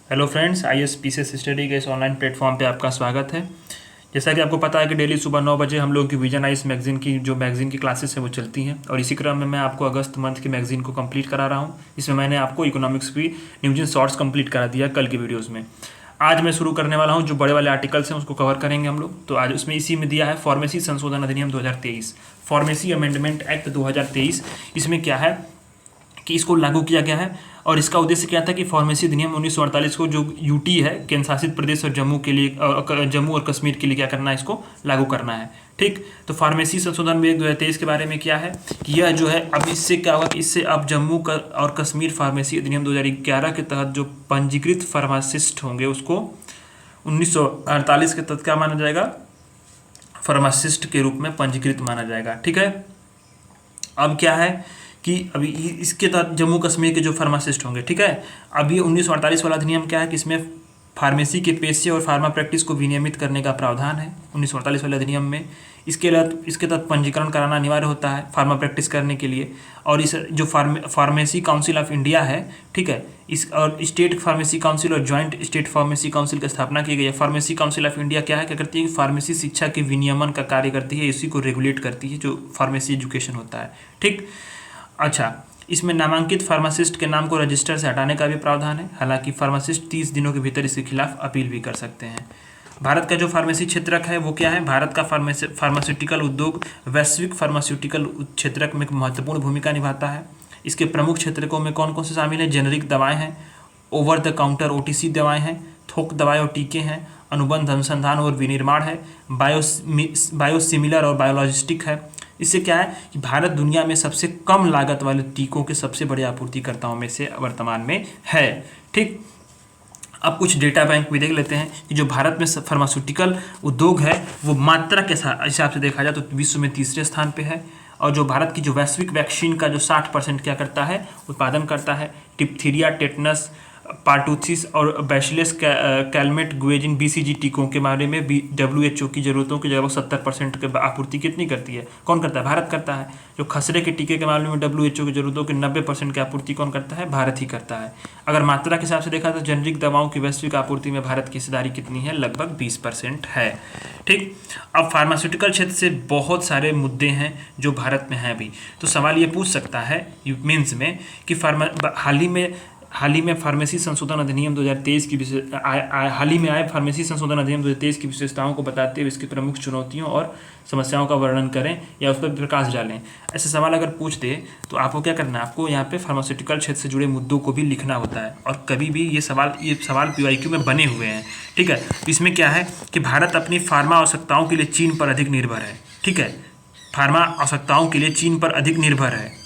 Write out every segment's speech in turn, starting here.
Hello friends, ISPCS study के इस online platform पे आपका स्वागत है। जैसा कि आपको पता है कि डेली सुबह 9 बजे हम लोग की विजन आइस मैगजीन की क्लासेस है वो चलती हैं, और इसी क्रम में मैं आपको अगस्त मंथ की मैगजीन को कंप्लीट करा रहा हूँ। इसमें मैंने आपको इकोनॉमिक्स की न्यूज इन शॉर्ट्स कंप्लीट करा दिया कल की वीडियोज़ में। आज मैं शुरू करने वाला हूँ, जो बड़े वाले आर्टिकल्स हैं उसको कवर करेंगे हम लोग। तो आज उसमें इसी में दिया है फार्मेसी संशोधन अधिनियम 2023, फार्मेसी अमेंडमेंट एक्ट 2023। इसमें क्या है कि इसको लागू किया गया है, और इसका उद्देश्य क्या था कि फार्मेसी अधिनियम 1948 को जो यूटी है, केंद्र शासित प्रदेश और जम्मू के लिए जम्मू और कश्मीर के लिए क्या करना है, इसको लागू करना है। ठीक, तो फार्मेसी संशोधन विधेयक 2023 के बारे में क्या है कि यह जो है अब इससे क्या होगा कि इससे अब जम्मू और कश्मीर फार्मेसी अधिनियम 2011 के तहत जो पंजीकृत फार्मासिस्ट होंगे उसको 1948 के तहत क्या माना जाएगा, फार्मासिस्ट के रूप में पंजीकृत माना जाएगा। ठीक है, अब क्या है कि अभी इसके तहत जम्मू कश्मीर के जो फार्मासिस्ट होंगे, ठीक है, अभी 1948 वाला अधिनियम क्या है कि इसमें फार्मेसी के पेशे और फार्मा प्रैक्टिस को विनियमित करने का प्रावधान है 1948 वाले अधिनियम में। इसके तहत पंजीकरण कराना अनिवार्य होता है फार्मा प्रैक्टिस करने के लिए। और इस जो फार्मेसी काउंसिल ऑफ इंडिया है, ठीक है, इस और स्टेट फार्मेसी काउंसिल और जॉइंट स्टेट फार्मेसी काउंसिल की स्थापना की गई है। फार्मेसी काउंसिल ऑफ इंडिया क्या है, क्या करती है कि फार्मेसी शिक्षा के विनियमन का कार्य करती है, इसी को रेगुलेट करती है, जो फार्मेसी एजुकेशन होता है। ठीक, अच्छा, इसमें नामांकित फार्मासिस्ट के नाम को रजिस्टर से हटाने का भी प्रावधान है। हालांकि फार्मासिस्ट 30 दिनों के भीतर इसके खिलाफ अपील भी कर सकते हैं। भारत का जो फार्मेसी क्षेत्रक है वो क्या है, भारत का फार्मास्यूटिकल उद्योग वैश्विक फार्मास्यूटिकल क्षेत्रक में एक महत्वपूर्ण भूमिका निभाता है। इसके प्रमुख क्षेत्रकों में कौन कौन से शामिल हैं, जेनरिक दवाएं हैं, ओवर द काउंटर OTC दवाएं हैं, थोक दवाएं और टीके हैं, अनुबंध अनुसंधान और विनिर्माण है, बायोसिमिलर और बायोलॉजिस्टिक है। इससे क्या है कि भारत दुनिया में सबसे कम लागत वाले टीकों के सबसे बड़े आपूर्तिकर्ताओं में से वर्तमान में है। ठीक, अब कुछ डेटा बैंक भी देख लेते हैं कि जो भारत में फार्मास्यूटिकल उद्योग है वो मात्रा के हिसाब से देखा जाए तो विश्व में तीसरे स्थान पे है। और जो भारत की जो वैश्विक वैक्सीन का जो 60% क्या करता है, उत्पादन करता है। डिप्थीरिया, टेटनस, पार्टूथिस और बैसिलस कैलमेट गुएजिन BCG टीकों के बारे में WHO की जरूरतों की लगभग 70% की आपूर्ति कितनी करती है, कौन करता है, भारत करता है। जो खसरे के टीके के मामले में WHO की जरूरतों के 90% की आपूर्ति कौन करता है, भारत ही करता है। अगर मात्रा के हिसाब से देखा तो जेनरिक दवाओं की वैश्विक आपूर्ति में भारत की हिस्सेदारी कितनी है, लगभग 20% है। ठीक, अब फार्मास्यूटिकल क्षेत्र से बहुत सारे मुद्दे हैं जो भारत में हैं अभी। तो सवाल ये पूछ सकता है मेंस में कि हाल ही में फार्मेसी संशोधन अधिनियम 2023 की हाल ही में आए फार्मेसी संशोधन अधिनियम 2023 की विशेषताओं को बताते हुए इसकी प्रमुख चुनौतियों और समस्याओं का वर्णन करें या उस पर प्रकाश डालें। ऐसे सवाल अगर पूछ दे तो आपको क्या करना है, आपको यहाँ पे फार्मास्यूटिकल क्षेत्र से जुड़े मुद्दों को भी लिखना होता है। और कभी भी ये सवाल PYQ में बने हुए हैं। ठीक है, इसमें क्या है कि भारत अपनी फार्मा आवश्यकताओं के लिए चीन पर अधिक निर्भर है। ठीक है, फार्मा आवश्यकताओं के लिए चीन पर अधिक निर्भर है।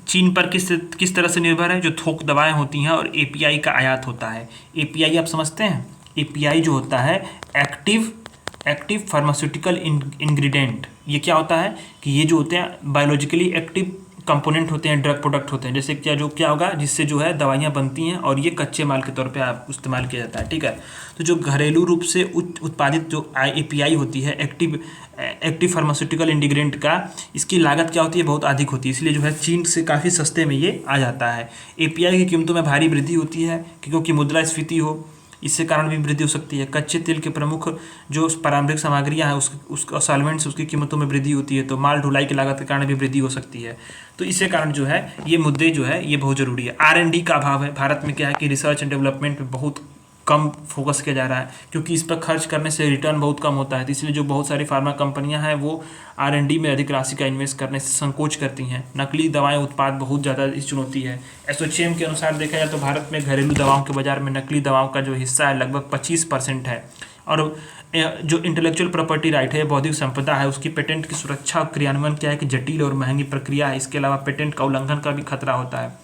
चीन पर किस तरह से निर्भर है, जो थोक दवाएं होती हैं और API का आयात होता है। API आप समझते हैं, API जो होता है एक्टिव फार्मास्यूटिकल इंग्रेडिएंट। ये क्या होता है कि ये जो होते हैं बायोलॉजिकली एक्टिव कंपोनेंट होते हैं, ड्रग प्रोडक्ट होते हैं। जैसे क्या होगा, जिससे जो है दवाइयाँ बनती हैं और ये कच्चे माल के तौर पे आप इस्तेमाल किया जाता है। ठीक है, तो जो घरेलू रूप से उत्पादित जो API होती है, एक्टिव फार्मास्यूटिकल इंग्रेडिएंट का, इसकी लागत क्या होती है, बहुत अधिक होती है। इसलिए जो है चीन से काफ़ी सस्ते में ये आ जाता है। API की कीमतों में भारी वृद्धि होती है क्योंकि मुद्रास्फीति हो, इससे कारण भी वृद्धि हो सकती है। कच्चे तेल के प्रमुख जो प्रारंभिक सामग्रियां हैं उसका सॉल्वेंट्स, उसकी कीमतों में वृद्धि होती है, तो माल ढुलाई की लागत के कारण भी वृद्धि हो सकती है। तो इससे कारण जो है ये मुद्दे जो है ये बहुत ज़रूरी है। R&D का अभाव है भारत में। क्या है कि रिसर्च एंड डेवलपमेंट पे बहुत कम फोकस किया जा रहा है, क्योंकि इस पर खर्च करने से रिटर्न बहुत कम होता है। तो इसलिए जो बहुत सारी फार्मा कंपनियां हैं वो R&D में अधिक राशि का इन्वेस्ट करने से संकोच करती हैं। नकली दवाएं उत्पाद बहुत ज़्यादा इस चुनौती है। एसोचैम के अनुसार देखा जाए तो भारत में घरेलू दवाओं के बाजार में नकली दवाओं का जो हिस्सा है लगभग 25% है। और जो इंटेलेक्चुअल प्रॉपर्टी राइट है, बौद्धिक संपदा है, उसकी पेटेंट की सुरक्षा और क्रियान्वयन क्या है कि जटिल और महंगी प्रक्रिया है। इसके अलावा पेटेंट का उल्लंघन का भी खतरा होता है।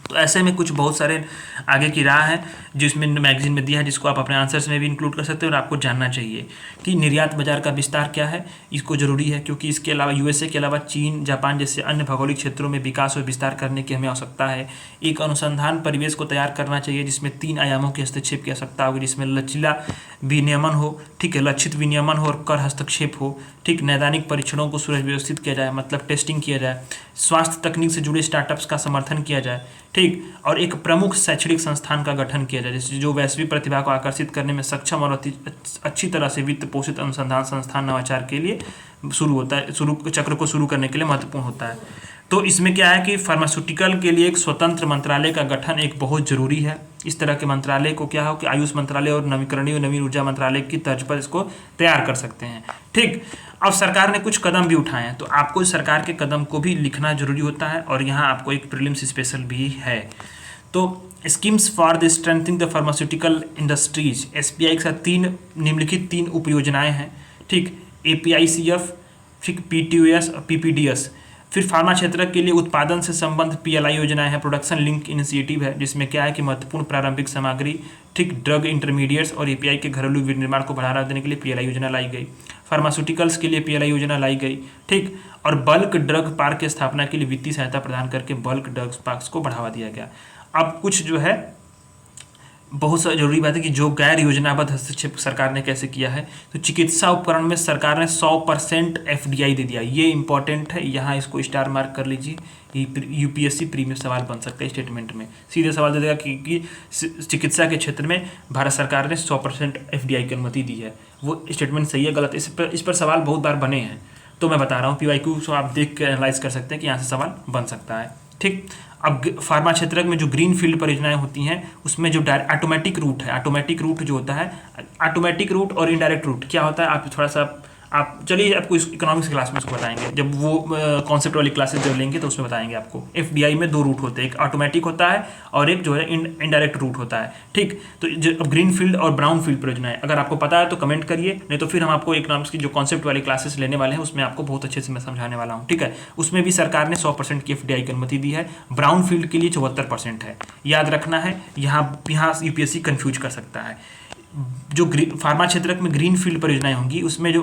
तो ऐसे में कुछ बहुत सारे आगे की राह है जो इसमें मैगजीन में दिया है, जिसको आप अपने आंसर्स में भी इंक्लूड कर सकते हो। और आपको जानना चाहिए कि निर्यात बाजार का विस्तार क्या है, इसको जरूरी है, क्योंकि इसके अलावा USA के अलावा चीन, जापान जैसे अन्य भौगोलिक क्षेत्रों में विकास और विस्तार करने की हमें आवश्यकता है। एक अनुसंधान परिवेश को तैयार करना चाहिए जिसमें 3 आयामों के हस्तक्षेप की आवश्यकता होगी, जिसमें लचीला विनियमन हो, ठीक है, लक्षित विनियमन हो और कर हस्तक्षेप हो, ठीक, नैदानिक परीक्षणों को सुव्यवस्थित किया जाए, मतलब टेस्टिंग किया जाए, स्वास्थ्य तकनीक से जुड़े स्टार्टअप्स का समर्थन किया जाए, ठीक, और एक प्रमुख शैक्षणिक संस्थान का गठन किया जाए जिससे जो वैश्विक प्रतिभा को आकर्षित करने में सक्षम और अच्छी तरह से वित्त पोषित अनुसंधान संस्थान नवाचार के लिए शुरू होता है, चक्र को शुरू करने के लिए महत्वपूर्ण होता है। तो इसमें क्या है कि फार्मास्यूटिकल के लिए एक स्वतंत्र मंत्रालय का गठन एक बहुत जरूरी है। इस तरह के मंत्रालय को क्या हो कि आयुष मंत्रालय और नवीकरणीय नवीन ऊर्जा मंत्रालय की तर्ज पर इसको तैयार कर सकते हैं, ठीक। अब सरकार ने कुछ कदम भी उठाए हैं, तो आपको सरकार के कदम को भी लिखना जरूरी होता है और यहाँ आपको एक प्रीलिम्स स्पेशल भी है। तो schemes for the strengthening the pharmaceutical industries, SPI के साथ निम्नलिखित तीन उपयोजनाएं हैं, ठीक, एपीआईसीएफ, ठीक, पीटीओएस और पीपीडीएस। फिर फार्मा क्षेत्र के लिए उत्पादन से संबंध पीएलआई योजनाएं हैं, प्रोडक्शन लिंक इनिशिएटिव है जिसमें क्या है कि महत्वपूर्ण प्रारंभिक सामग्री, ठीक, ड्रग इंटरमीडिएट्स और एपीआई के घरेलू विनिर्माण को बढ़ावा देने के लिए पीएलआई योजना लाई गई। फार्मास्यूटिकल्स के लिए पीएलआई योजना लाई गई, ठीक, और बल्क ड्रग पार्क की स्थापना के लिए वित्तीय सहायता प्रदान करके बल्क ड्रग पार्क को बढ़ावा दिया गया। अब कुछ जो है बहुत सा जरूरी बात है कि जो गैर योजनाबद्ध हस्तक्षेप सरकार ने कैसे किया है, तो चिकित्सा उपकरण में सरकार ने 100% एफडीआई दे दिया। ये इंपॉर्टेंट है, यहाँ इसको स्टार मार्क कर लीजिए। यूपीएससी प्री में सवाल बन सकता है स्टेटमेंट में, सीधे सवाल दे देगा कि चिकित्सा के क्षेत्र में भारत सरकार ने 100% एफडीआई की अनुमति दी है। वो स्टेटमेंट सही है गलत, इस पर सवाल बहुत बार बने हैं, तो मैं बता रहा हूँ पीवाईक्यू, सो आप देख के एनालाइज कर सकते हैं कि यहाँ से सवाल बन सकता है, ठीक। अब फार्मा क्षेत्र में जो ग्रीन फील्ड परियोजनाएं होती हैं उसमें जो ऑटोमेटिक रूट है, ऑटोमेटिक रूट जो होता है, ऑटोमेटिक रूट और इनडायरेक्ट रूट क्या होता है, आप थोड़ा सा आप चलिए आपको इकोनॉमिक्स क्लास में उसको बताएंगे, जब वो कॉन्सेप्ट वाली क्लासेस जब लेंगे तो उसमें बताएंगे आपको। एफडीआई में 2 रूट होते हैं, एक ऑटोमेटिक होता है और एक जो है इनडायरेक्ट रूट होता है, ठीक। तो अब ग्रीन फील्ड और ब्राउन फील्ड परियोजनाएं अगर आपको पता है तो कमेंट करिए, नहीं तो फिर हम आपको इकोनॉमिक्स की जो कॉन्सेप्ट वाली क्लासेस लेने वाले हैं उसमें आपको बहुत अच्छे से मैं समझाने वाला हूँ, ठीक है। उसमें भी सरकार ने 100% की एफडीआई की अनुमति दी है। ब्राउन फील्ड के लिए 74% है, याद रखना है, यहाँ यूपीएससी कंफ्यूज कर सकता है। जो फार्मा क्षेत्र में ग्रीन फील्ड परियोजनाएं होंगी उसमें जो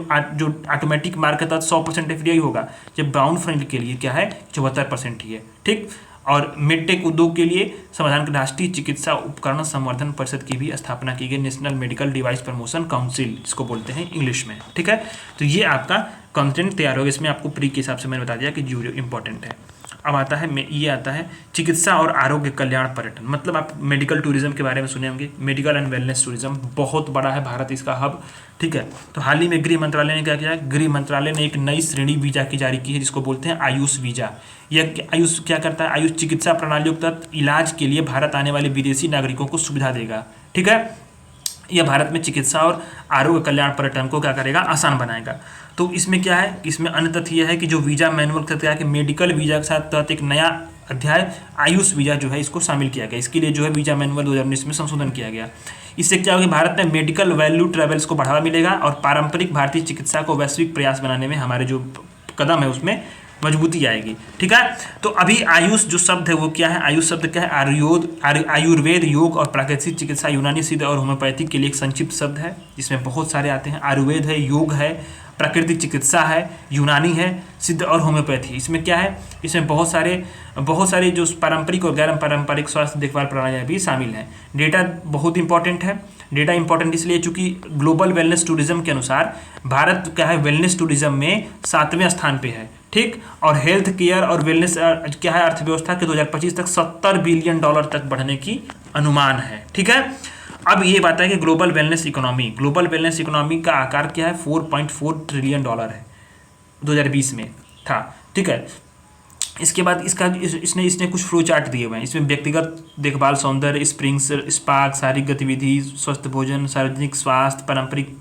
ऑटोमेटिक मार्क के तहत 100% एफडीआई होगा, जब ब्राउन फील्ड के लिए क्या है 74% ही है, ठीक। और मेडटेक उद्योग के लिए समाधान के राष्ट्रीय चिकित्सा उपकरण संवर्धन परिषद की भी स्थापना की गई, national medical device promotion council जिसको बोलते हैं इंग्लिश में, ठीक है। तो ये आपका कंटेंट तैयार होगा, इसमें आपको प्री के हिसाब से मैंने बता दिया कि जो इंपॉर्टेंट है। अब आता है ये आता है चिकित्सा और आरोग्य कल्याण पर्यटन, मतलब आप मेडिकल टूरिज्म के बारे में सुने होंगे, मेडिकल एंड वेलनेस टूरिज्म बहुत बड़ा है भारत इसका हब, ठीक है। तो हाल ही में गृह मंत्रालय ने क्या किया, गृह मंत्रालय ने एक नई श्रेणी वीजा की जारी की है जिसको बोलते हैं आयुष वीजा। यह आयुष क्या करता है, आयुष चिकित्सा प्रणालियों तक इलाज के लिए भारत आने वाले विदेशी नागरिकों को सुविधा देगा, ठीक है। यह भारत में चिकित्सा और आरोग्य कल्याण पर्यटन को क्या करेगा, आसान बनाएगा। तो इसमें क्या है, इसमें अन्य तथ्य यह है कि जो वीजा मैनुअल का क्या है कि मेडिकल वीजा के साथ तहत एक नया अध्याय आयुष वीजा जो है इसको शामिल किया गया, इसके लिए जो है वीजा मैनुअल 2019 में संशोधन किया गया। इससे क्या होगा, भारत में मेडिकल वैल्यू ट्रेवल्स को बढ़ावा मिलेगा और पारंपरिक भारतीय चिकित्सा को वैश्विक प्रयास बनाने में हमारे जो कदम है उसमें मजबूती आएगी, ठीक है। तो अभी आयुष जो शब्द है वो क्या है, आयुष शब्द क्या है, आयुर्वेद, योग और प्राकृतिक चिकित्सा, यूनानी सिद्ध और होम्योपैथिक के लिए एक संक्षिप्त शब्द है जिसमें बहुत सारे आते हैं। आयुर्वेद है, योग है, प्राकृतिक चिकित्सा है, यूनानी है, सिद्ध और होम्योपैथी। इसमें क्या है, इसमें बहुत सारे जो पारंपरिक और गैर पारंपरिक स्वास्थ्य देखभाल प्रणालियाँ भी शामिल हैं। डेटा बहुत इंपॉर्टेंट है, डेटा इंपॉर्टेंट इसलिए चूंकि ग्लोबल वेलनेस टूरिज्म के अनुसार भारत क्या है वेलनेस टूरिज्म में 7वें स्थान पे है, ठीक। और हेल्थ केयर और वेलनेस क्या है अर्थव्यवस्था के 2025 तक $70 बिलियन तक बढ़ने की अनुमान है, ठीक है। अब ये बात है कि ग्लोबल वेलनेस इकोनॉमी का आकार क्या है, $4.4 ट्रिलियन है 2020 में था, ठीक है। इसके बाद इसने कुछ फ्लो चार्ट दिए हुए हैं, इसमें व्यक्तिगत देखभाल, सौंदर्य, स्प्रिंग्स, स्पा, शारीरिक गतिविधि, स्वस्थ भोजन, सार्वजनिक स्वास्थ्य, पारंपरिक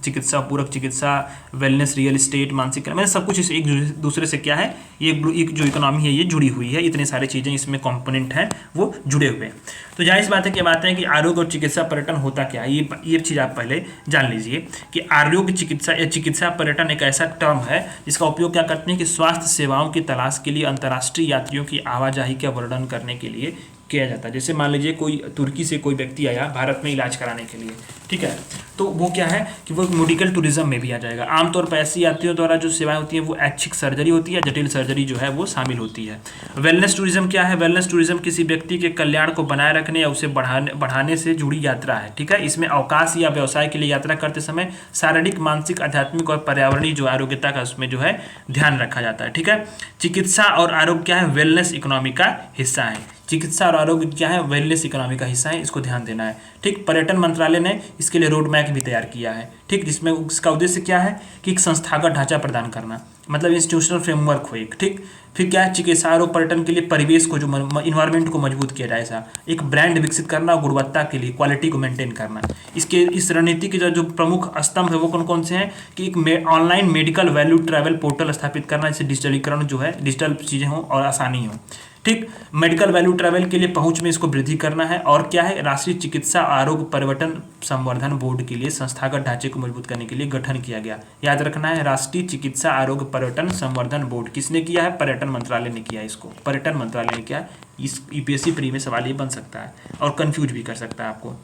चिकित्सा, पूरक चिकित्सा, वेलनेस, रियल एस्टेट, मानसिक, मैंने सब कुछ एक दूसरे से क्या है, ये जो इकोनॉमी है ये जुड़ी हुई है, इतने सारे चीज़ें इसमें कंपोनेंट हैं वो जुड़े हुए हैं। तो जाहिर सी बात है कि बात है कि आरोग्य और चिकित्सा पर्यटन होता क्या है, ये चीज़ आप पहले जान लीजिए कि आरोग्य चिकित्सा या चिकित्सा पर्यटन एक ऐसा टर्म है जिसका उपयोग क्या करते हैं कि स्वास्थ्य सेवाओं की तलाश के लिए अंतर्राष्ट्रीय यात्रियों की आवाजाही का वर्णन करने के लिए किया जाता है। जैसे मान लीजिए कोई तुर्की से कोई व्यक्ति आया भारत में इलाज कराने के लिए, ठीक है, तो वो क्या है कि वो मेडिकल टूरिज्म में भी आ जाएगा। आमतौर पर ऐसी यात्रियों द्वारा जो सेवाएं होती हैं वो ऐच्छिक सर्जरी होती है, जटिल सर्जरी जो है वो शामिल होती है। वेलनेस टूरिज्म क्या है? वेलनेस टूरिज्म किसी व्यक्ति के कल्याण को बनाए रखने या उसे बढ़ाने से जुड़ी यात्रा है, ठीक है। इसमें अवकाश या व्यवसाय के लिए यात्रा करते समय शारीरिक, मानसिक, आध्यात्मिक और पर्यावरणीय जो आरोग्यता का उसमें जो है ध्यान रखा जाता है, ठीक है। चिकित्सा और आरोग्य क्या है? वेलनेस इकोनॉमी का हिस्सा है। चिकित्सा और आरोग्य क्या है? वेलनेस इकोनॉमी का हिस्सा है, इसको ध्यान देना है, ठीक। पर्यटन मंत्रालय ने इसके लिए रोड मैप भी तैयार किया है, ठीक, जिसमें इसका उद्देश्य क्या है कि एक संस्थागत ढांचा प्रदान करना, मतलब इंस्टीट्यूशनल फ्रेमवर्क हो एक, ठीक। फिर क्या है? चिकित्सा आरोग्य पर्यटन के लिए परिवेश को जो इन्वायरमेंट को मजबूत किया जाए, ऐसा एक ब्रांड विकसित करना और गुणवत्ता के लिए क्वालिटी को मेंटेन करना। इसके इस रणनीति के जो प्रमुख स्तंभ है वो कौन कौन से हैं कि एक online medical value travel portal स्थापित करना, जिससे डिजिटलीकरण जो है, डिजिटल चीज़ें हों और आसानी हो, ठीक। मेडिकल वैल्यू ट्रैवल के लिए पहुंच में इसको वृद्धि करना है। और क्या है? राष्ट्रीय चिकित्सा आरोग्य पर्यटन संवर्धन बोर्ड के लिए संस्थागत ढांचे को मजबूत करने के लिए गठन किया गया। याद रखना है, राष्ट्रीय चिकित्सा आरोग्य पर्यटन संवर्धन बोर्ड किसने किया है? पर्यटन मंत्रालय ने किया है इसको, पर्यटन मंत्रालय ने किया। इस यूपीएससी प्री में सवाल ये बन सकता है और कंफ्यूज भी कर सकता है आपको,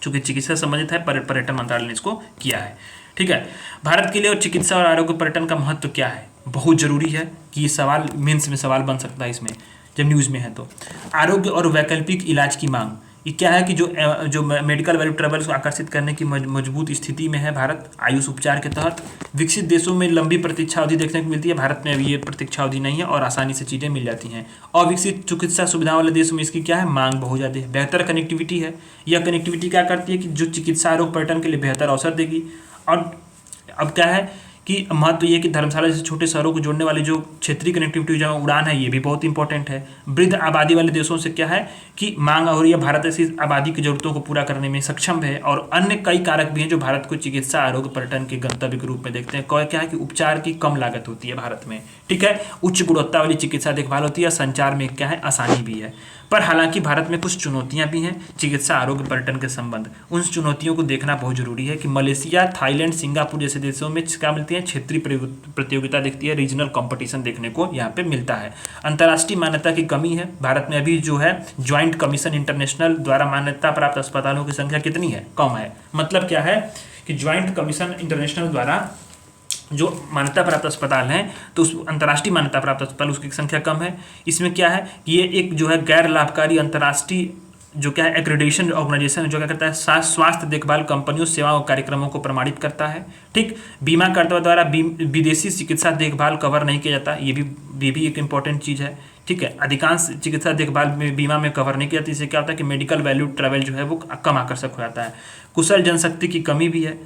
चूंकि चिकित्सा संबंधित है, पर्यटन मंत्रालय ने इसको किया है, ठीक है। भारत के लिए और चिकित्सा और आरोग्य पर्यटन का महत्व क्या है? बहुत जरूरी है कि ये सवाल मेंस में सवाल बन सकता है इसमें, जब न्यूज़ में है तो। आरोग्य और वैकल्पिक इलाज की मांग, ये क्या है कि जो मेडिकल वैल्यू ट्रैवल को आकर्षित करने की मजबूत स्थिति में है भारत। आयुष उपचार के तहत विकसित देशों में लंबी प्रतीक्षा अवधि देखने को मिलती है, भारत में अभी ये प्रतीक्षा अवधि नहीं है और आसानी से चीज़ें मिल जाती हैं। अविकसित चिकित्सा सुविधाओं वाले देशों में इसकी क्या है? मांग बहुत ज़्यादा है। बेहतर कनेक्टिविटी है, यह कनेक्टिविटी क्या करती है कि जो चिकित्सा आरोग्य पर्यटन के लिए बेहतर अवसर देगी। और अब क्या है कि महत्व ये कि धर्मशाला जैसे छोटे शहरों को जोड़ने वाली जो क्षेत्रीय कनेक्टिविटी जहाँ उड़ान है, ये भी बहुत इंपॉर्टेंट है। वृद्ध आबादी वाले देशों से क्या है कि मांग हो रही है, भारत ऐसी आबादी की जरूरतों को पूरा करने में सक्षम है। और अन्य कई कारक भी हैं जो भारत को चिकित्सा आरोग्य पर्यटन के गंतव्य के रूप में देखते हैं। क्या है कि उपचार की कम लागत होती है भारत में, ठीक है, उच्च गुणवत्ता वाली चिकित्सा देखभाल होती है, संचार में क्या है? आसानी भी है। पर हालांकि भारत में कुछ चुनौतियां भी हैं चिकित्सा आरोग्य पर्यटन के संबंध। उन चुनौतियों को देखना बहुत जरूरी है कि मलेशिया, थाईलैंड, सिंगापुर जैसे देशों में क्या मिलती है? क्षेत्रीय प्रतियोगिता दिखती है, रीजनल कंपटीशन देखने को यहाँ पे मिलता है। अंतर्राष्ट्रीय मान्यता की कमी है, भारत में अभी जो है ज्वाइंट कमीशन इंटरनेशनल द्वारा मान्यता प्राप्त अस्पतालों की संख्या कितनी है? कम है। मतलब क्या है कि ज्वाइंट कमीशन इंटरनेशनल द्वारा जो मान्यता प्राप्त अस्पताल हैं, तो उस अंतर्राष्ट्रीय मान्यता प्राप्त अस्पताल उसकी संख्या कम है। इसमें क्या है कि ये एक जो है गैर लाभकारी अंतर्राष्ट्रीय जो क्या है एक्रेडिटेशन ऑर्गेनाइजेशन जो क्या करता है? स्वास्थ्य देखभाल कंपनियों, सेवाओं और कार्यक्रमों को प्रमाणित करता है, ठीक। बीमाकर्ताओं द्वारा विदेशी चिकित्सा देखभाल कवर नहीं किया जाता, ये भी एक इंपॉर्टेंट चीज़ है, ठीक है। अधिकांश चिकित्सा देखभाल में बीमा में कवर नहीं किया जाती। इससे क्या होता है कि मेडिकल वैल्यू ट्रैवल जो है वो कम आकर्षक हो जाता है। कुशल जनशक्ति की कमी भी है।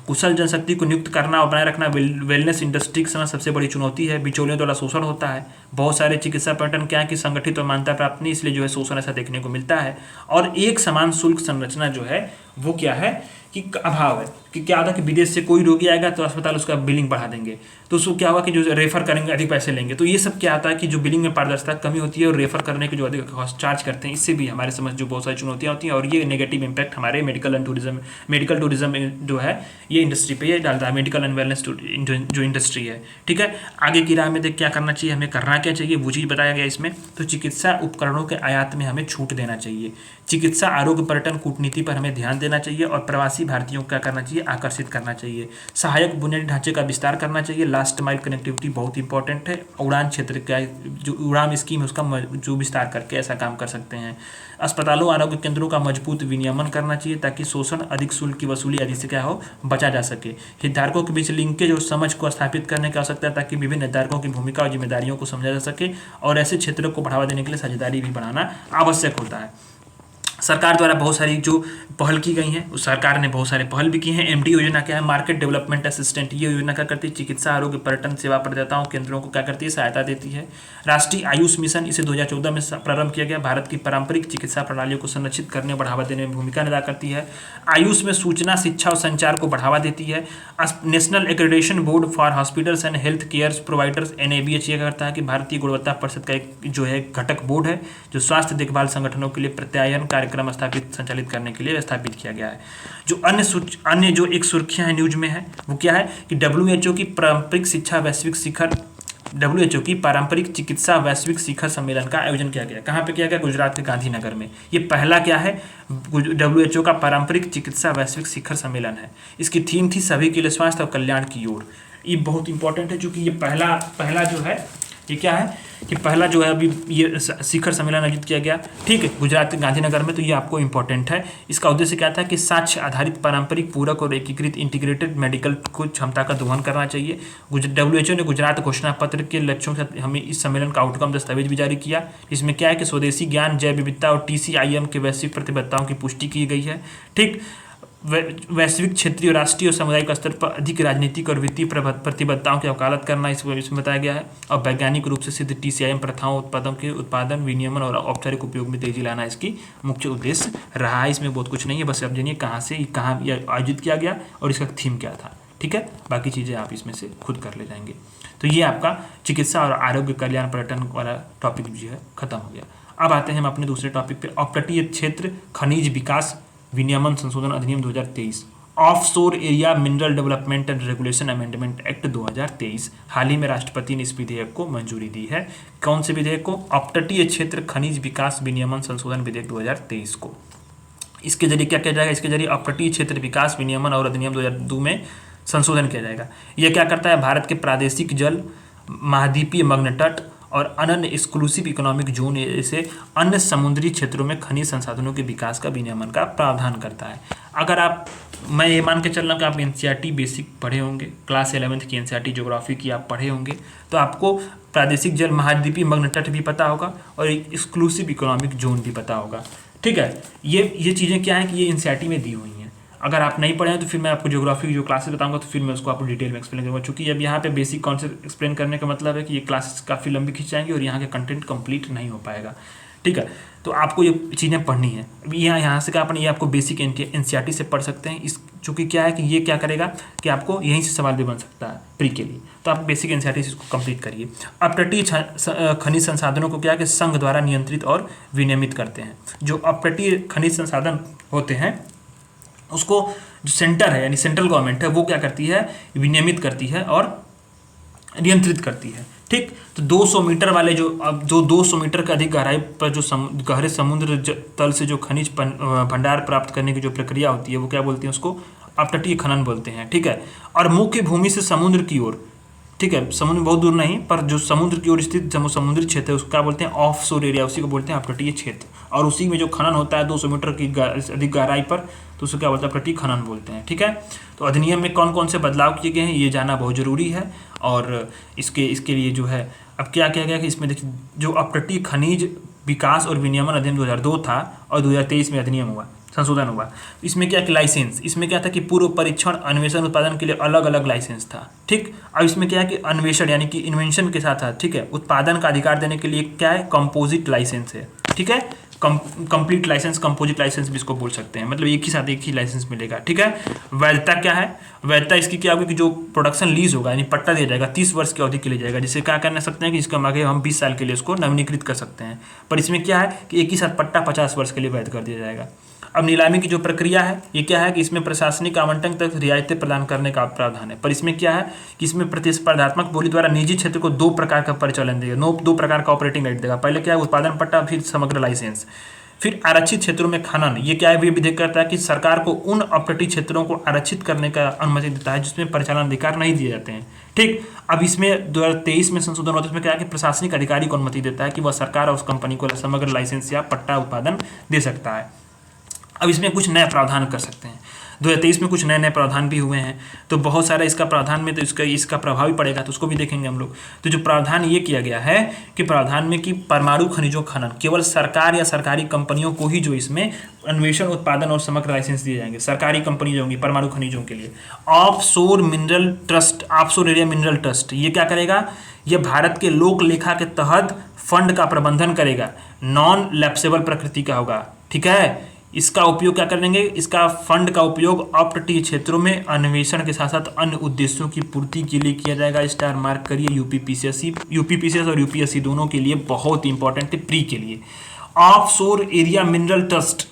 कुशल जनशक्ति को नियुक्त करना और बनाए रखना वेलनेस इंडस्ट्री के समय सबसे बड़ी चुनौती है। बिचौलियों द्वारा शोषण होता है। बहुत सारे चिकित्सा पर्यटन क्या है कि संगठित और मान्यता प्राप्त नहीं, इसलिए जो है शोषण ऐसा देखने को मिलता है। और एक समान शुल्क संरचना जो है वो क्या है कि अभाव है कि क्या होता है कि विदेश से कोई रोगी आएगा तो अस्पताल उसका बिलिंग बढ़ा देंगे, तो उसको क्या होगा कि जो रेफर करेंगे अधिक पैसे लेंगे। तो ये सब क्या आता है कि जो बिलिंग में पारदर्शिता कमी होती है और रेफर करने के जो अधिक कॉस्ट चार्ज करते हैं, इससे भी हमारे समझ जो बहुत सारी चुनौतियाँ होती हैं। और ये नेगेटिव इंपैक्ट हमारे मेडिकल टूरिज्म जो है ये इंडस्ट्री पे ये डालता है, मेडिकल एंड वेलनेस जो इंडस्ट्री है, ठीक है। आगे की राह में देख क्या करना चाहिए, हमें करना क्या चाहिए, वो चीज़ बताया गया इसमें। तो चिकित्सा उपकरणों के आयात में हमें छूट देना चाहिए। चिकित्सा आरोग्य पर्यटन कूटनीति पर हमें ध्यान देना चाहिए और प्रवासी भारतीयों को क्या करना चाहिए? आकर्षित करना चाहिए। सहायक बुनियादी ढांचे का विस्तार करना चाहिए। लास्ट माइल कनेक्टिविटी बहुत इंपॉर्टेंट है। उड़ान क्षेत्र का जो उड़ान स्कीम है उसका जो विस्तार करके ऐसा काम कर सकते हैं। अस्पतालों आरोग्य केंद्रों का मजबूत विनियमन करना चाहिए ताकि शोषण, अधिक शुल्क की वसूली आदि से क्या हो बचा जा सके। हितधारकों के बीच लिंकेज और समझ को स्थापित करने की आवश्यकता है ताकि विभिन्न हितधारकों की भूमिका और जिम्मेदारियों को समझा जा सके और ऐसे क्षेत्रों को बढ़ावा देने के लिए साझेदारी भी बढ़ाना आवश्यक होता है। सरकार द्वारा बहुत सारी जो पहल की गई हैं, उस सरकार ने बहुत सारे पहल भी की हैं। एमडी योजना क्या है? Market development assistant. ये योजना क्या करती है? चिकित्सा आरोग्य पर्यटन सेवा प्रदाताओं केंद्रों को क्या करती है? सहायता देती है। राष्ट्रीय आयुष मिशन, इसे 2014 में प्रारंभ किया गया। भारत की पारंपरिक चिकित्सा प्रणालियों को संरक्षित करने और बढ़ावा देने में भूमिका अदा करती है। आयुष में सूचना, शिक्षा और संचार को बढ़ावा देती है। National accreditation board for hospitals and health care providers NABH ये करता है कि भारतीय गुणवत्ता परिषद का एक जो है घटक बोर्ड है जो स्वास्थ्य देखभाल संगठनों के लिए प्रत्यायन कार्यक्रम स्थापित संचालित करने के लिए स्थापित किया गया है। जो अन्य जो एक सुर्खियां हैं न्यूज में है वो क्या है कि WHO की पारंपरिक शिक्षा वैश्विक शिखर WHO की पारंपरिक चिकित्सा वैश्विक शिखर सम्मेलन का आयोजन किया गया। कहाँ पे किया गया? गुजरात के गांधीनगर में। ये पहला क्या है? WHO का पारंपरिक चिकित्सा वैश्विक शिखर सम्मेलन है। इसकी थीम थी सभी के लिए स्वास्थ्य और कल्याण की ओर। ये बहुत इंपॉर्टेंट है क्योंकि ये पहला जो है, ये क्या है कि पहला जो है अभी ये शिखर सम्मेलन आयोजित किया गया, ठीक है, गुजरात के गांधीनगर में। तो ये आपको इंपॉर्टेंट है। इसका उद्देश्य क्या था कि साक्ष्य आधारित पारंपरिक पूरक और एकीकृत इंटीग्रेटेड मेडिकल को क्षमता का दोहन करना चाहिए। WHO ने गुजरात घोषणा पत्र के लक्ष्यों के साथ हमें इस सम्मेलन का आउटकम दस्तावेज भी जारी किया, जिसमें क्या है कि स्वदेशी ज्ञान, जैव विविधता और TCIM के वैश्विक प्रतिबद्धताओं की पुष्टि की गई है। ठीक, वैश्विक, क्षेत्रीय, राष्ट्रीय और सामुदायिक स्तर पर अधिक राजनीतिक और वित्तीय प्रतिबद्धताओं की वकालत करना इसमें बताया गया है। और वैज्ञानिक रूप से सिद्ध TCIM प्रथाओं, उत्पादों के उत्पादन, विनियमन और औपचारिक उपयोग में तेजी लाना इसकी मुख्य उद्देश्य रहा है। इसमें बहुत कुछ नहीं है, बस अब जानिए कहाँ आयोजित किया गया और इसका थीम क्या था। ठीक है, बाकी चीज़ें आप इसमें से खुद कर ले जाएंगे। तो ये आपका चिकित्सा और आरोग्य कल्याण पर्यटन वाला टॉपिक जो है खत्म हो गया। अब आते हैं हम अपने दूसरे टॉपिक पे, अपतटीय क्षेत्र खनिज विकास विनियमन संशोधन अधिनियम 2023, offshore area mineral development and regulation amendment act 2023। हाल ही में राष्ट्रपति ने इस विधेयक को मंजूरी दी है। कौन से विधेयक को? अपतटीय क्षेत्र खनिज विकास विनियमन संशोधन विधेयक 2023 को। इसके जरिए क्या किया जाएगा? इसके जरिए अपतटीय क्षेत्र विकास विनियमन और अधिनियम 2002 में संशोधन किया जाएगा। यह क्या करता है? भारत के प्रादेशिक जल, महाद्वीपीय मग्न तट और अनन्य एक्सक्लूसिव इकोनॉमिक जोन जैसे अन्य समुद्री क्षेत्रों में खनिज संसाधनों के विकास का विनियमन का प्रावधान करता है। अगर मैं ये मान के चल रहा हूँ कि आप NCERT बेसिक पढ़े होंगे, क्लास 11th की NCERT ज्योग्राफी की आप पढ़े होंगे, तो आपको प्रादेशिक जल, महाद्वीपीय मग्न तट भी पता होगा और एक्सक्लूसिव इकोनॉमिक जोन भी पता होगा। ठीक है, ये चीज़ें क्या हैं कि ये NCERT में दी हुई हैं। अगर आप नहीं पढ़े हैं तो फिर मैं आपको ज्योग्राफी जो क्लासेस बताऊंगा तो फिर मैं उसको आपको डिटेल में एक्सप्लेन करूँगा। चूँकि अब यहाँ पे बेसिक कॉन्सेप्ट एक्सप्लेन करने का मतलब है कि ये क्लासेस काफ़ी लंबी खींच जाएंगी और यहाँ के कंटेंट कंप्लीट नहीं हो पाएगा। ठीक है, तो आपको ये चीज़ें पढ़नी है। यहाँ से क्या अपन ये आपको बेसिक NCERT से पढ़ सकते हैं। इस चूँकि क्या है कि ये क्या करेगा कि आपको यहीं से सवाल भी बन सकता है प्री के लिए, तो आप बेसिक NCERT से इसको कंप्लीट करिए। अपतटीय खनिज संसाधनों को क्या है कि संघ द्वारा नियंत्रित और विनियमित करते हैं। जो अपतटीय खनिज संसाधन होते हैं उसको जो सेंटर है यानी सेंट्रल गवर्नमेंट है वो क्या करती है? विनियमित करती है और नियंत्रित करती है। ठीक, तो 200 मीटर वाले जो 200 मीटर के अधिक गहराई पर जो गहरे समुद्र तल से जो खनिज भंडार प्राप्त करने की जो प्रक्रिया होती है वो क्या बोलते हैं? उसको अपतटीय खनन बोलते हैं। ठीक है, और मुख्य भूमि से समुद्र की ओर, ठीक है, समुद्र बहुत दूर नहीं पर जो समुद्र की ओर स्थित समुद्री क्षेत्र है उसको क्या बोलते हैं? ऑफशोर एरिया, उसी को बोलते हैं अपतटीय क्षेत्र। और उसी में जो खनन होता है 200 मीटर की अधिक गहराई पर, तो उसको क्या बोलते हैं? अपतटीय खनन बोलते हैं। ठीक है, तो अधिनियम में कौन कौन से बदलाव किए गए हैं ये जानना बहुत जरूरी है। और इसके लिए जो है अब क्या किया गया कि इसमें देखिए जो अपतटीय खनिज विकास और विनियमन अधिनियम 2002 था और 2023 में अधिनियम हुआ, संशोधन हुआ। इसमें क्या कि लाइसेंस, इसमें क्या था कि पूर्व परीक्षण, अन्वेषण, उत्पादन के लिए अलग अलग लाइसेंस था। ठीक, अब इसमें क्या है कि अन्वेषण यानी कि इन्वेंशन के साथ, ठीक है, उत्पादन का अधिकार देने के लिए क्या है? कंपोजिट लाइसेंस है। ठीक है, कंप्लीट लाइसेंस, कंपोजिट लाइसेंस भी इसको बोल सकते हैं, मतलब एक ही साथ एक ही लाइसेंस मिलेगा। ठीक है, वैधता क्या है? वैधता इसकी क्या होगी कि जो प्रोडक्शन लीज होगा यानी पट्टा दिया जाएगा 30 वर्ष की अवधि के लिए जाएगा, जिससे क्या कर सकते हैं कि इसका आगे हम 20 साल के लिए उसको नवीनीकृत कर सकते हैं। पर इसमें क्या है कि एक ही साथ पट्टा 50 वर्ष के लिए वैध कर दिया जाएगा। अब नीलामी की जो प्रक्रिया है ये क्या है कि इसमें प्रशासनिक आवंटन तक रियायतें प्रदान करने का प्रावधान है। पर इसमें क्या है कि इसमें प्रतिस्पर्धात्मक बोली द्वारा निजी क्षेत्र को 2 प्रकार का परिचालन देगा, 2 प्रकार का ऑपरेटिंग राइट देगा। पहले क्या है? उत्पादन पट्टा, फिर समग्र लाइसेंस। फिर आरक्षित क्षेत्रों में खनन, ये क्या है? ये विधेयक करता है कि सरकार को उन अपतटीय क्षेत्रों को आरक्षित करने का अनुमति देता है जिसमें परिचालन अधिकार नहीं दिए जाते हैं। ठीक, अब इसमें 2023 में संशोधन होता है, इसमें क्या है कि प्रशासनिक अधिकारी को अनुमति देता है कि वह सरकार और उस कंपनी को समग्र लाइसेंस या पट्टा उत्पादन दे सकता है। अब इसमें कुछ नए प्रावधान कर सकते हैं। 2023 में कुछ नए नए प्रावधान भी हुए हैं, तो बहुत सारा इसका प्रावधान में तो इसका प्रभाव भी पड़ेगा, तो उसको भी देखेंगे हम लोग। तो जो प्रावधान ये किया गया है कि प्रावधान में कि परमाणु खनिजों खनन केवल सरकार या सरकारी कंपनियों को ही जो इसमें अन्वेषण, उत्पादन और समग्र लाइसेंस दिए जाएंगे, सरकारी कंपनी जो होंगी परमाणु खनिजों के लिए। Offshore mineral trust, offshore area mineral trust, ये क्या करेगा? ये भारत के लोक लेखा के तहत फंड का प्रबंधन करेगा, नॉन लैप्सेबल प्रकृति का होगा। ठीक है, इसका उपयोग क्या करेंगे? इसका फंड का उपयोग अपतटीय क्षेत्रों में अन्वेषण के साथ साथ अन्य उद्देश्यों की पूर्ति के लिए किया जाएगा। स्टार मार्क करिए, यूपीपीसीएस और यूपीएससी दोनों के लिए बहुत इंपॉर्टेंट है प्री के लिए। ऑफशोर एरिया मिनरल ट्रस्ट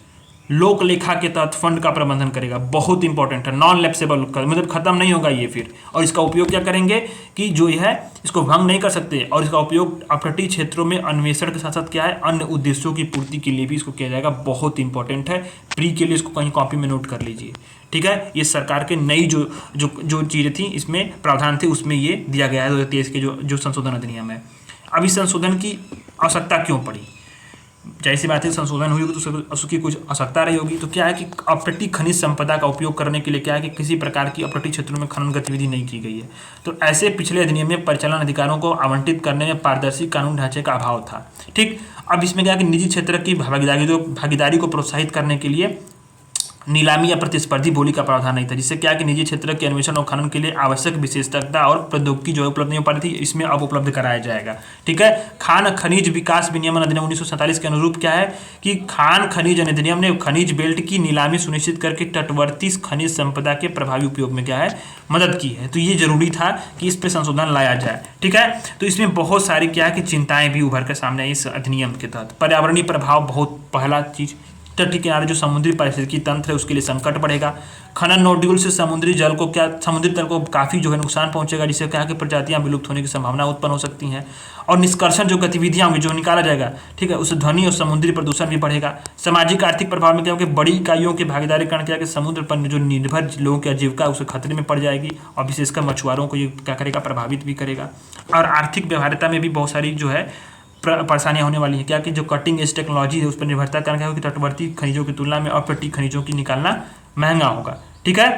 लोक लेखा के तहत फंड का प्रबंधन करेगा, बहुत इंपॉर्टेंट है, नॉन लैप्सेबल मतलब खत्म नहीं होगा ये फिर। और इसका उपयोग क्या करेंगे कि जो है इसको भंग नहीं कर सकते, और इसका उपयोग अपतटीय क्षेत्रों में अन्वेषण के साथ साथ क्या है अन्य उद्देश्यों की पूर्ति के लिए भी इसको किया जाएगा, बहुत इंपॉर्टेंट है। प्री के लिए इसको कहीं कॉपी में नोट कर लीजिए, ठीक है। ये सरकार के नई जो जो जो चीज़ें थी इसमें प्रावधान थे उसमें ये दिया गया है 2023 के जो संशोधन अधिनियम है। अब इस संशोधन की आवश्यकता क्यों पड़ी? जाहिर सी बात है, संशोधन हुई होगी तो उसकी कुछ आवश्यकता रही होगी। तो क्या है कि अपतटीय खनिज संपदा का उपयोग करने के लिए क्या है कि किसी प्रकार की अपतटीय क्षेत्रों में खनन गतिविधि नहीं की गई है। तो ऐसे पिछले अधिनियम में परिचालन अधिकारों को आवंटित करने में पारदर्शी कानून ढांचे का अभाव था, ठीक। अब इसमें क्या है कि निजी क्षेत्र की भागीदारी को प्रोत्साहित करने के लिए नीलामी या प्रतिस्पर्धी बोली का प्रावधान नहीं था, जिससे क्या कि निजी क्षेत्र के अन्वेषण और खनन के लिए आवश्यक विशेषज्ञता और प्रौद्योगिकी जो उपलब्ध नहीं हो पा रही थी, इसमें अब उपलब्ध कराया जाएगा, ठीक है। खान खनिज विकास विनियमन अधिनियम 1947 के अनुरूप क्या है कि खान खनिज अधिनियम ने खनिज बेल्ट की नीलामी सुनिश्चित करके तटवर्ती खनिज संपदा के प्रभावी उपयोग में क्या है मदद की है। तो ये जरूरी था कि इस पर संशोधन लाया जाए, ठीक है। तो इसमें बहुत सारी क्या है कि चिंताएं भी उभर कर सामने आई इस अधिनियम के तहत। पर्यावरणीय प्रभाव, बहुत पहला चीज, तट किनारे जो समुद्री पारिस्थितिकी तंत्र है उसके लिए संकट बढ़ेगा। खनन नोड्यूल से समुद्री तल को काफ़ी जो है नुकसान पहुंचेगा, जिससे क्या कि प्रजातियां विलुप्त होने की संभावना उत्पन्न हो सकती हैं। और निष्कर्षण जो गतिविधियां होंगी जो निकाला जाएगा, ठीक है, उससे ध्वनि और समुद्री प्रदूषण भी बढ़ेगा। सामाजिक आर्थिक प्रभाव में क्या होगा, बड़ी इकाइयों के भागीदारी कारण क्या कि समुद्र पर जो निर्भर लोगों की आजीविका उसे खतरे में पड़ जाएगी, और विशेषकर मछुआरों को ये क्या करेगा प्रभावित भी करेगा। और आर्थिक व्यवहार्यता में भी बहुत सारी जो है परेशानियां होने वाली है। क्या कि जो कटिंग एज टेक्नोलॉजी है उस पर निर्भरता करना क्या होगी, तटवर्ती खनिजों की तुलना में अपतटीय खनिजों की निकालना महंगा होगा, ठीक है।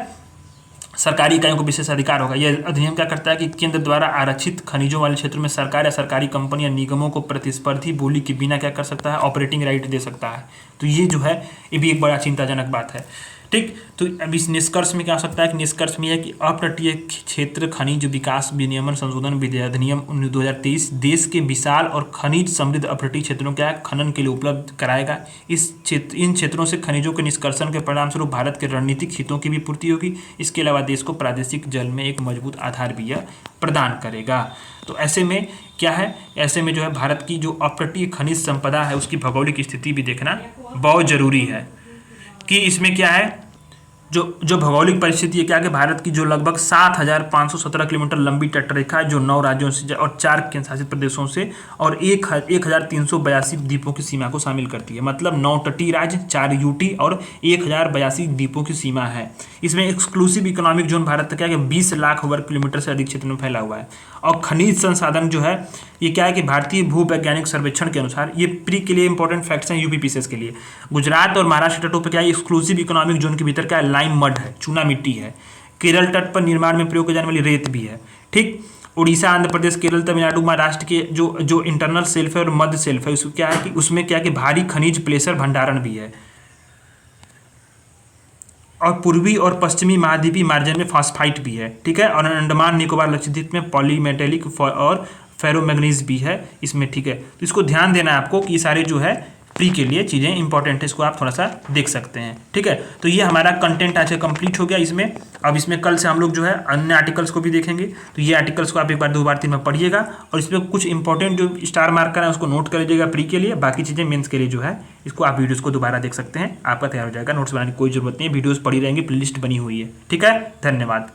सरकारी इकाइयों को विशेष अधिकार होगा। यह अधिनियम क्या करता है कि केंद्र द्वारा आरक्षित खनिजों वाले क्षेत्रों में सरकार या सरकारी कंपनी या निगमों को प्रतिस्पर्धी बोली के बिना क्या कर सकता है, ऑपरेटिंग राइट दे सकता है। तो ये जो है ये भी एक बड़ा चिंताजनक बात है, ठीक। तो अब इस निष्कर्ष में क्या हो सकता है कि निष्कर्ष में है कि अपतटीय क्षेत्र खनिज विकास विनियमन संशोधन अधिनियम 2023 देश के विशाल और खनिज समृद्ध अपतटीय क्षेत्रों के खनन के लिए उपलब्ध कराएगा। इन क्षेत्रों से खनिजों के निष्कर्षण के परिणाम स्वरूप भारत के रणनीतिक हितों की भी पूर्ति होगी। इसके अलावा देश को प्रादेशिक जल में एक मजबूत आधार भी यह प्रदान करेगा। तो ऐसे में क्या है, ऐसे में जो है भारत की जो अपतटीय खनिज संपदा है उसकी भौगोलिक स्थिति भी देखना बहुत जरूरी है कि इसमें क्या है जो भौगोलिक परिस्थिति है क्या कि भारत की जो लगभग 7,517 किलोमीटर लंबी तटरेखा है जो 9 राज्यों से और 4 केंद्र शासित प्रदेशों से और 1,382 द्वीपों की सीमा को शामिल करती है। मतलब 9 तटीय राज्य, 4 यूटी और 1,082 द्वीपों की सीमा है। इसमें एक्सक्लूसिव इकोनॉमिक जोन भारत का क्या है 20 लाख वर्ग किलोमीटर से अधिक क्षेत्र में फैला हुआ है। और खनिज संसाधन जो है ये क्या है कि भारतीय भूवैज्ञानिक सर्वेक्षण के अनुसार, ये प्री के लिए इंपॉर्टेंट फैक्ट्स हैं यूपीपीसीएस के लिए, गुजरात और महाराष्ट्र तटों पर क्या है एक्सक्लूसिव इकोनॉमिक जोन के भीतर क्या है लाइम मड है, चूना मिट्टी है। केरल तट पर निर्माण में प्रयोग की जाने वाली रेत भी है, ठीक। उड़ीसा, आंध्र प्रदेश, केरल, तमिलनाडु, महाराष्ट्र के जो इंटरनल सेल्फ है और मध्य सेल्फ है उसमें क्या है कि भारी खनिज प्लेसर भंडारण भी है। और पूर्वी और पश्चिमी महाद्वीपीय मार्जिन में फॉस्फाइट भी है, ठीक है। और अंडमान निकोबार लक्षद्वीप में पॉलीमेटेलिक और फेरोमैग्नीज भी है इसमें, ठीक है। तो इसको ध्यान देना है आपको कि ये सारे जो है प्री के लिए चीज़ें इंपॉर्टेंट है, इसको आप थोड़ा सा देख सकते हैं, ठीक है। तो ये हमारा कंटेंट आज कंप्लीट हो गया इसमें। अब इसमें कल से हम लोग जो है अन्य आर्टिकल्स को भी देखेंगे। तो ये आर्टिकल्स को आप एक बार 2 बार 3 बार पढ़िएगा और इसमें कुछ इंपॉर्टेंट जो स्टार मार्कर है उसको नोट कर लीजिएगा प्री के लिए। बाकी चीज़ें मेंस के लिए जो है इसको आप वीडियोज़ को दोबारा देख सकते हैं, आपका तैयार हो जाएगा। नोट्स बनाने की कोई जरूरत नहीं है, वीडियोज़ पड़ी रहेंगी, प्लेलिस्ट बनी हुई है, ठीक है। धन्यवाद।